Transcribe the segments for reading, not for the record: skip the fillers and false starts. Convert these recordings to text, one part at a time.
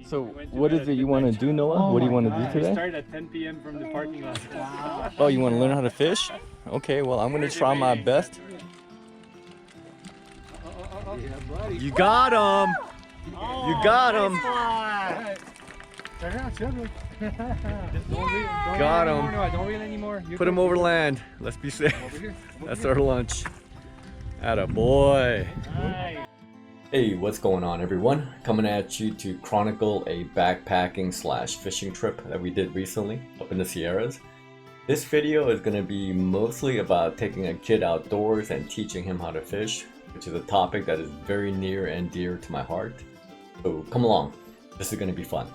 So what is it you want to do, Noah? What do you want to do We today? start at 10 p.m. from the parking lot. Wow. Oh, you want to learn how to fish? Okay, well, I'm going to try my best. You got him! You got him! Got him. Don't reel anymore. Put him over land. Let's be safe. That's our lunch. Atta boy. Hey, what's going on, everyone? Coming at you to chronicle a backpacking / fishing trip that we did recently up in the Sierras. This video is going to be mostly about taking a kid outdoors and teaching him how to fish, which is a topic that is very near and dear to my heart. So come along, this is going to be fun.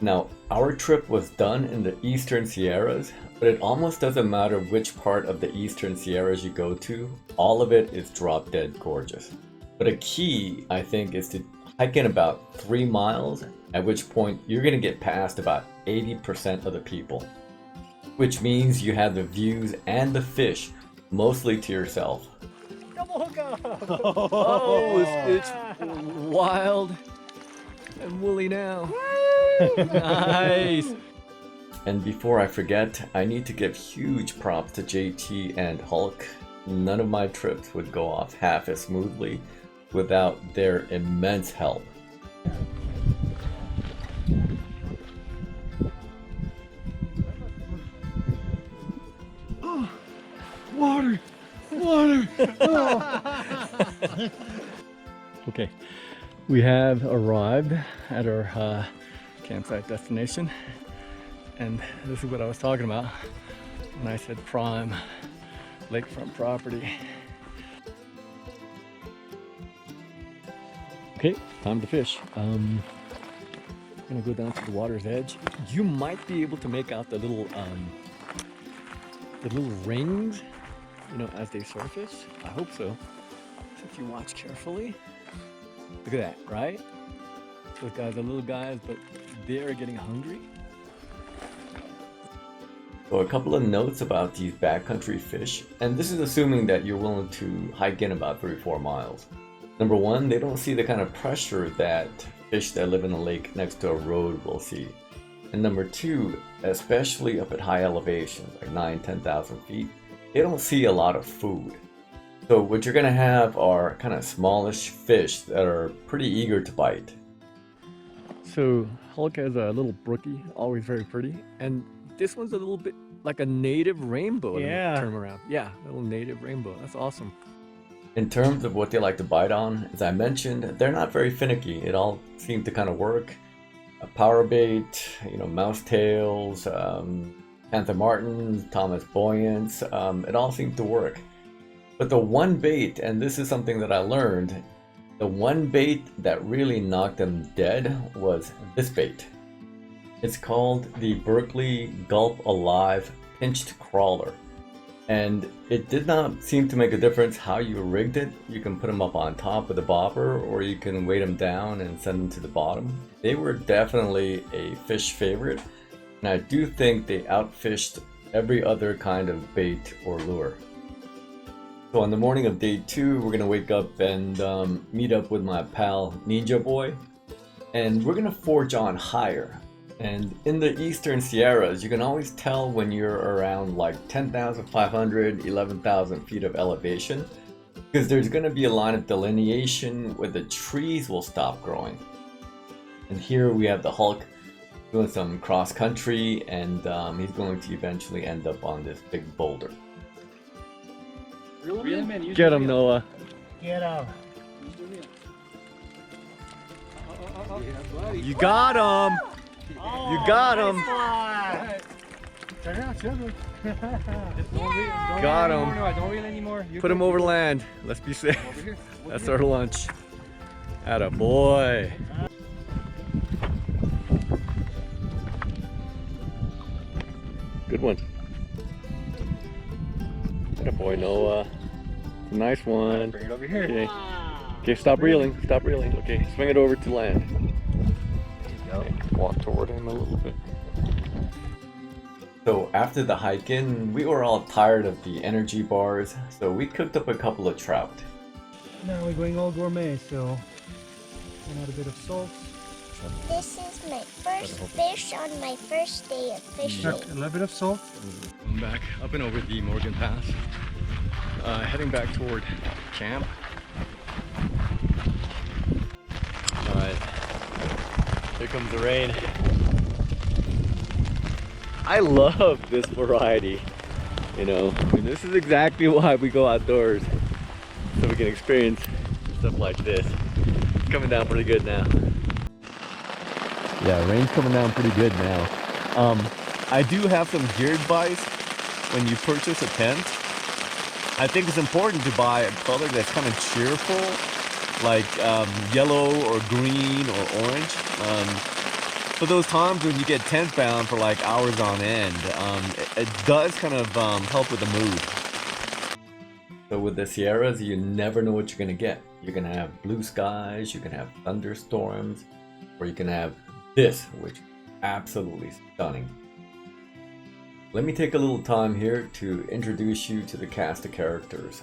Now, our trip was done in the Eastern Sierras, but it almost doesn't matter which part of the Eastern Sierras you go to, all of it is drop dead gorgeous. But a key, I think, is to hike in about 3 miles, at which point you're going to get past about 80% of the people. Which means you have the views and the fish mostly to yourself. Double hook up! Oh, it's wild and woolly now. Nice! And before I forget, I need to give huge props to JT and Hulk. None of my trips would go off half as smoothly without their immense help. Water! Water! Okay, we have arrived at our campsite destination, and this is what I was talking about when I said prime lakefront property. Okay, time to fish. I'm gonna go down to the water's edge. You might be able to make out the little rings, you know, as they surface. I hope so. So if you watch carefully, look at that, right? Those guys are little guys, but they're getting hungry. So a couple of notes about these backcountry fish, and this is assuming that you're willing to hike in about 3-4 miles. Number one, they don't see the kind of pressure that fish that live in a lake next to a road will see. And number two, especially up at high elevations, like 9,000-10,000 feet, they don't see a lot of food. So what you're gonna have are kind of smallish fish that are pretty eager to bite. So Hulk has a little brookie, always very pretty, and this one's a little bit like a native rainbow. Yeah. Turn 'em around. Yeah, a little native rainbow. That's awesome. In terms of what they like to bite on, as I mentioned, they're not very finicky. It all seemed to kind of work. A power bait, you know, mouse tails, panther martins, Thomas buoyants, it all seemed to work. But the one bait, and this is something that I learned, the one bait that really knocked them dead was this bait. It's called the Berkley Gulp Alive Pinched Crawler. And it did not seem to make a difference how you rigged it. You can put them up on top with a bobber, or you can weight them down and send them to the bottom. They were definitely a fish favorite, and I do think they outfished every other kind of bait or lure. So on the morning of day 2, we're gonna wake up and meet up with my pal Ninja Boy, and we're gonna forge on higher. And in the Eastern Sierras, you can always tell when you're around like 10,500, 11,000 feet of elevation, because there's going to be a line of delineation where the trees will stop growing. And here we have the Hulk doing some cross country, and he's going to eventually end up on this big boulder. Reel him in. Get him, Noah. Get him. You got him. You got him. Got him. Don't reel anymore. Put him over land. Let's be safe. That's our lunch. Atta boy. Good one. Atta boy, Noah. Nice one. Bring it over here. Okay. Okay, stop reeling. Stop reeling. Okay, swing it over to land. Okay, walk toward him a little bit. So after the hike in, we were all tired of the energy bars, so we cooked up a couple of trout. Now we're going all gourmet, so add a bit of salt, This is my first fish on my first day of fishing. A little bit of salt. I'm back up and over the Morgan Pass. Heading back toward camp. Alright, here comes the rain. I love this variety. You know, I mean, this is exactly why we go outdoors. So we can experience stuff like this. It's coming down pretty good now. Yeah, rain's coming down pretty good now. I do have some gear advice when you purchase a tent. I think it's important to buy a color that's kind of cheerful, like yellow or green or orange. For those times when you get tent bound for like hours on end, it does kind of help with the mood. So with the Sierras, you never know what you're gonna get. You're gonna have blue skies, you can have thunderstorms, or you can have this, which is absolutely stunning. Let me take a little time here to introduce you to the cast of characters.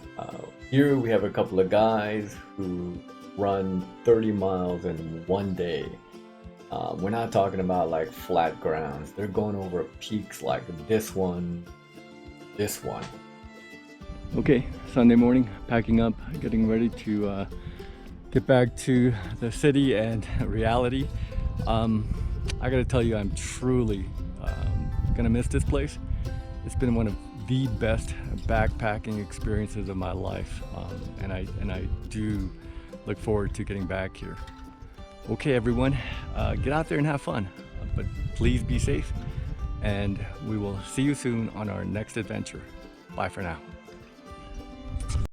Here we have a couple of guys who run 30 miles in one day. We're not talking about like flat grounds. They're going over peaks like this one. Okay, Sunday morning, packing up, getting ready to get back to the city and reality. I gotta tell you, I'm truly gonna miss this place. It's been one of the best backpacking experiences of my life, and I do look forward to getting back here. Okay, everyone, get out there and have fun, but please be safe, and we will see you soon on our next adventure. Bye for now.